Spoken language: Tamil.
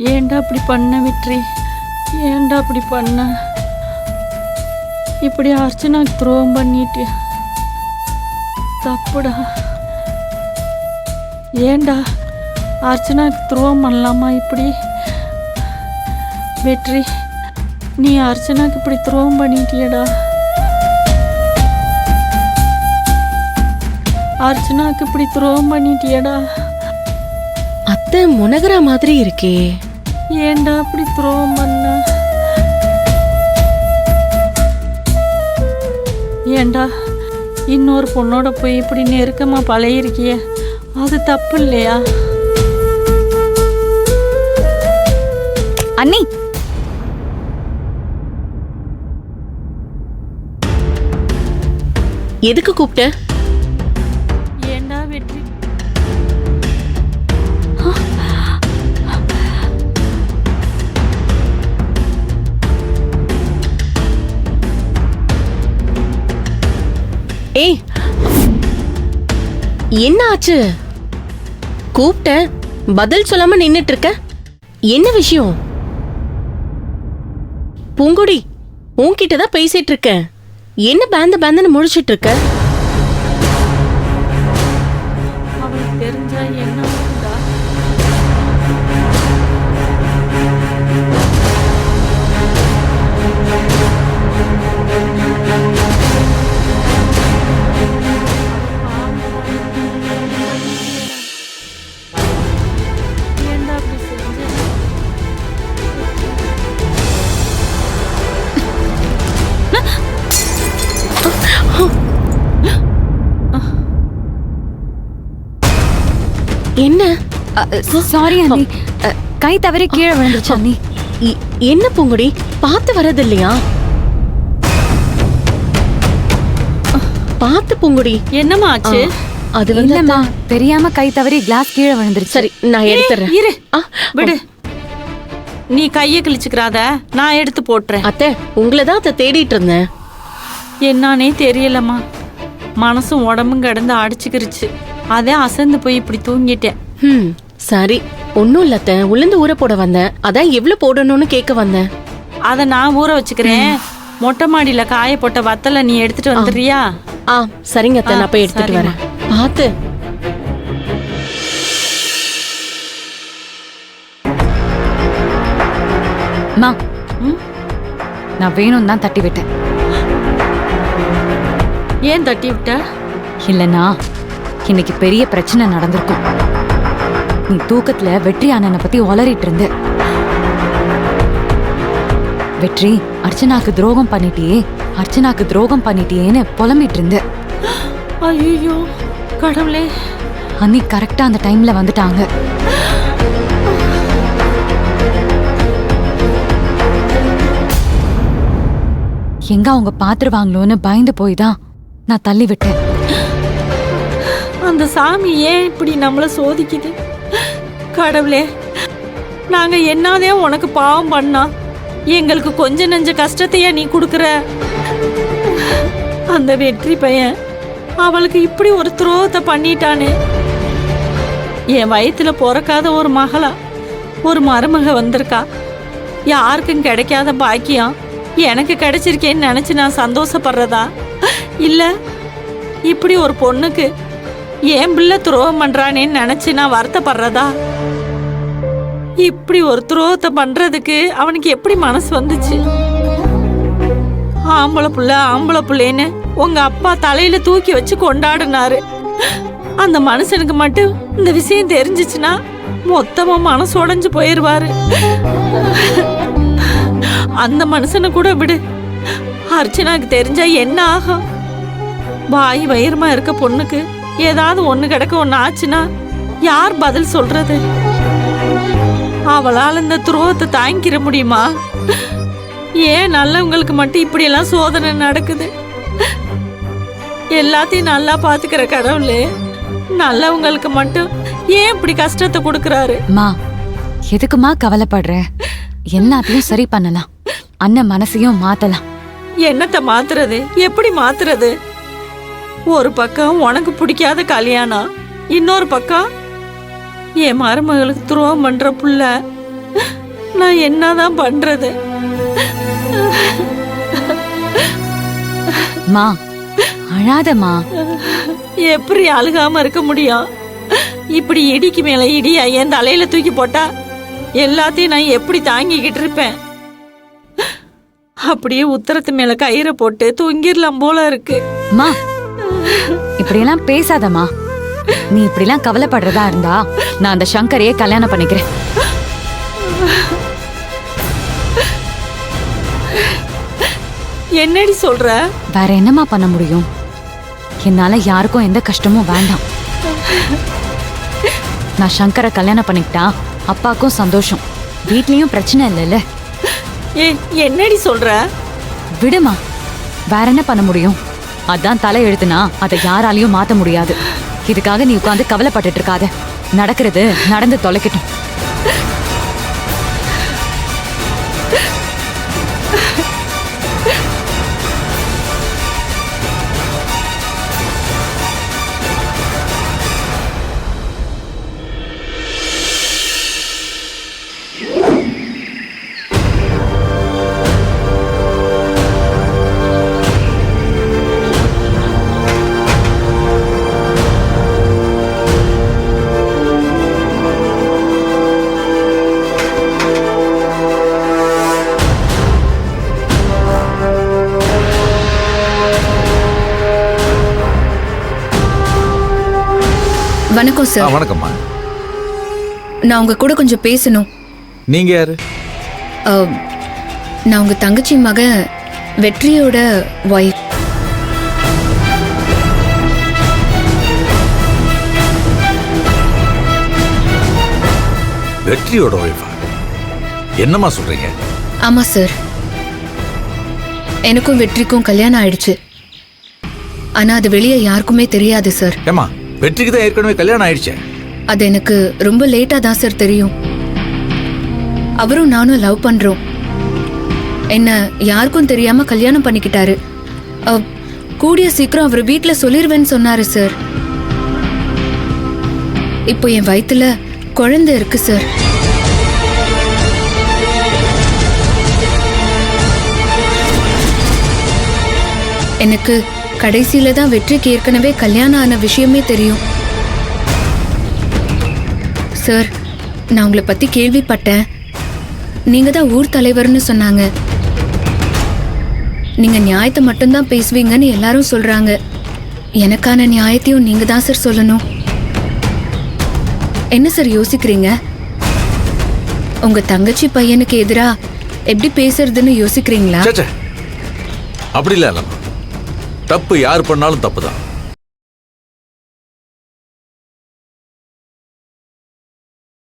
ஏன்டா இப்படி பண்ண வெற்றி? ஏன்டா இப்படி பண்ண? இப்படி அர்ச்சனாக்கு துரோகம் பண்ணிட்டு தப்புடா. ஏன்டா அர்ச்சனாக்கு துரோகம் பண்ணலாமா இப்படி? வெற்றி, நீ அர்ச்சனாக்கு இப்படி துரோகம் பண்ணிட்டியடா. அர்ச்சனாக்கு இப்படி துரோகம் பண்ணிட்டியடா. அத்தை முனகரா மாதிரி இருக்கே. ஏன்டா இப்படி துரோகம் பண்ண? ஏன்டா இன்னொரு பொண்ணோட போய் இப்படி நெருக்கமா பழகிருக்கிய, அது தப்பு இல்லையா? அண்ணி, எதுக்கு கூப்பிட்ட? ஏன்டா வெற்றி? ஏய், என்ன ஆச்சு? கூப்பிட்ட, பதில் சொல்லாம நின்னுட்டு இருக்க. என்ன விஷயம்? பூங்குடி, உன்கிட்டதான் பேசிட்டு இருக்கேன். என்ன பேந்தன்னு முழிச்சிட்டு இருக்க? அவளுக்கு தெரிஞ்சா என்ன ஆகும்டா? ஏன்டா அப்படி செஞ்ச? என்ன? சாரி அண்ணி, கை தவறி கீழே விழுந்துருச்சு அண்ணி. என்ன பூங்குடி, பார்த்து வரது இல்லையா? பார்த்து பூங்குடி. என்னம்மா ஆச்சு? அது வந்து இல்லம்மா, தெரியாம கை தவறி கிளாஸ் கீழே விழுந்துருச்சு. சரி, நான் எடுத்துறேன். இரு, விடு. நீ கையை கிழிச்சுக்கிறாத, நான் எடுத்து போட்டுறேன். அத்தை, உங்களதான் அத்தை தேடிட்டு இருந்தேன். என்னானே தெரியலம்மா, மனசும் உடம்பும் கிடந்து அடிச்சுக்கிருச்சு. அதே அசந்து போய் இப்படி தூங்கிட்டேன். சரி, ஒன்னும் இல்ல அத்தை, உளுந்து ஊற போட வந்தேன். அதான் எவ்வளவு போடணும்னு கேட்க வந்தேன். அதை நான் ஊற வச்சுக்கிறேன். மொட்டை மாடியில காய போட்ட வத்தலை நீ எடுத்துட்டு வந்துடுறியா? சரிங்க அத்தை, நான் போய் எடுத்துட்டு வரேன். பார்த்து. அம்மா, நான் வேணும் தான் தட்டி விட்டேன். ஏன் தட்டி விட்ட? இல்லனா இன்னைக்கு பெரிய பிரச்சனை நடந்திருக்கும். நீ தூக்கத்துல வெற்றி அண்ணனை பத்தி உளறிட்டு இருந்த. வெற்றி, அர்ச்சனாக்கு துரோகம் பண்ணிட்டியே, அர்ச்சனாக்கு துரோகம் பண்ணிட்டியேன்னு புலம்பிட்டு இருந்த. ஐயோ கடவுளே! அன்னி கரெக்டா அந்த டைம்ல வந்துட்டாங்க. எங்க அவங்க பாத்துருவாங்களோன்னு பயந்து போய் தான் நான் தள்ளி விட்டேன். அந்த சாமி ஏன் இப்படி நம்மள சோதிக்குது? கடவுளே, நாங்க என்னதே உனக்கு பாவம் பண்ணா எங்களுக்கு கொஞ்ச நெஞ்ச கஷ்டத்தையா நீ கொடுக்குற? அந்த வெற்றி பையன் அவளுக்கு இப்படி ஒரு துரோகத்தை பண்ணிட்டானே. என் வயிற்றுல பிறக்காத ஒரு மகளா ஒரு மருமக வந்திருக்கா. யாருக்கும் கிடைக்காத பாக்கியம் எனக்கு கிடைச்சிருக்கேன்னு நினைச்சு நான் சந்தோஷப்படுறதா, இல்ல இப்படி ஒரு பொண்ணுக்கு என் பிள்ளை துரோகம் பண்றானேன்னு நினைச்சு நான் வருத்தப்படுறதா? இப்படி ஒரு துரோகத்தை பண்றதுக்கு அவனுக்கு எப்படி மனசு வந்துச்சு? ஆம்பளை புள்ளேன்னு உங்க அப்பா தலையில தூக்கி வச்சு கொண்டாடினாரு. அந்த மனுஷனுக்கு மட்டும் இந்த விஷயம் தெரிஞ்சிச்சுன்னா மொத்தமா மனசு உடைஞ்சு போயிருவாரு. அந்த மனுஷனை கூட விடு, அர்ச்சனாக்கு தெரிஞ்சா என்ன ஆகும்? வாய் வயிறுமா இருக்க பொண்ணுக்கு ஏதாவது ஒண்ணு கிடக்க ஒண்ணு ஆச்சுன்னா யார் பதில் சொல்றது? அவளால் இந்த துரோகத்தை தாங்கிக்கிற முடியுமா? ஏன் நல்லவங்களுக்கு மட்டும் இப்படி எல்லாம் சோதனை நடக்குது? எல்லாத்தையும் நல்லா பாத்துக்கிற கடவுளே, நல்லவங்களுக்கு மட்டும் ஏன் இப்படி கஷ்டத்தை கொடுக்கறாரு? மா, எதுக்குமா கவலைப்படுற? எல்லாத்தையும் சரி பண்ணலாம். அண்ணன் மனசையும் மாத்தலாம். என்னத்தை மாத்துறது? எப்படி மாத்துறது? ஒரு பக்கம் உனக்கு பிடிக்காத கல்யாணம், இன்னொரு பக்கம் என் மருமகளுக்கு துரோகம் பண்ற புள்ள நான் என்னதான் பண்றது? மா அழாதம்மா. எப்படி அழுகாம இருக்க முடியும்? இப்படி இடிக்கு மேல இடியா என் தலையில தூக்கி போட்டா எல்லாத்தையும் நான் எப்படி தாங்கிக்கிட்டு இருப்பேன்? அப்படியே உத்தரத்து மேல கயிறை போட்டு தூங்கிடலாம் போல இருக்கு. மா இப்படியெல்லாம் பேசாதம்மா. நீ இப்படிலாம் கவலைப்படுறதா இருந்தா நான் அந்த சங்கரையே கல்யாணம் பண்ணிக்கிறேன். என்னடி சொல்ற? வேற என்னம்மா பண்ண முடியும்? என்னால யாருக்கும் எந்த கஷ்டமும் வேண்டாம். நான் சங்கரை கல்யாணம் பண்ணிக்கிட்டா அப்பாக்கும் சந்தோஷம், வீட்லயும் பிரச்சனை இல்லைல்ல. என்னடி சொல்ற? விடுமா, வேற என்ன பண்ண முடியும்? அதான் தலை எழுத்துனா அதை யாராலையும் மாத்த முடியாது. இதுக்காக நீ உட்காந்து கவலைப்பட்டுட்டு இருக்காத. நடக்கிறது நடந்து தொலைக்கட்டும். வணக்கம் சார். வணக்கம்மா. நான் உங்க கூட கொஞ்சம் பேசணும். நீங்க யாரு? நான் உங்க தங்கச்சி மக வெற்றியோட ஒய்ஃப். வெற்றியோட ஒய்ஃபா? என்னம்மா சொல்றீங்க? ஆமா சார், எனக்கும் வெற்றிக்கும் கல்யாணம் ஆயிடுச்சு. ஆனா அது வெளியே யாருக்குமே தெரியாது சார். ஏமா, வெற்றிக்கு தான் ஏற்கனவே கல்யாணம் ஆயிடுச்சே. அது எனக்கு ரொம்ப லேட்டா தான் சார் தெரியும். அவரும் நானும் லவ் பண்றோம். என்ன யாருக்கும் தெரியாம கல்யாணம் பண்ணிக்கிட்டாரு. கூடிய சீக்கிரம் அவர் வீட்டுல சொல்லிருவேன்னு சொன்னாரு சார். இப்போ என் வயித்துல குழந்தை இருக்கு சார். எனக்கு கடைசியில தான் வெற்றிக்கு ஏற்கனவே கல்யாணம் ஆன விஷயமே தெரியும் சார். நான் உங்களை பத்தி கேள்விப்பட்டேன். நீங்க தான் ஊர் தலைவர்னு சொன்னாங்க. நீங்க நியாயத்தை மட்டும்தான் பேசுவீங்கன்னு எல்லாரும் சொல்றாங்க. எனக்கான நியாயத்தையும் நீங்க தான் சார் சொல்லணும். என்ன சார் யோசிக்கிறீங்க? உங்க தங்கச்சி பையனுக்கு எதிரா எப்படி பேசுறதுன்னு யோசிக்கிறீங்களா? அப்படி இல்ல, தப்பு யார் பண்ணாலும் தப்பு தான்.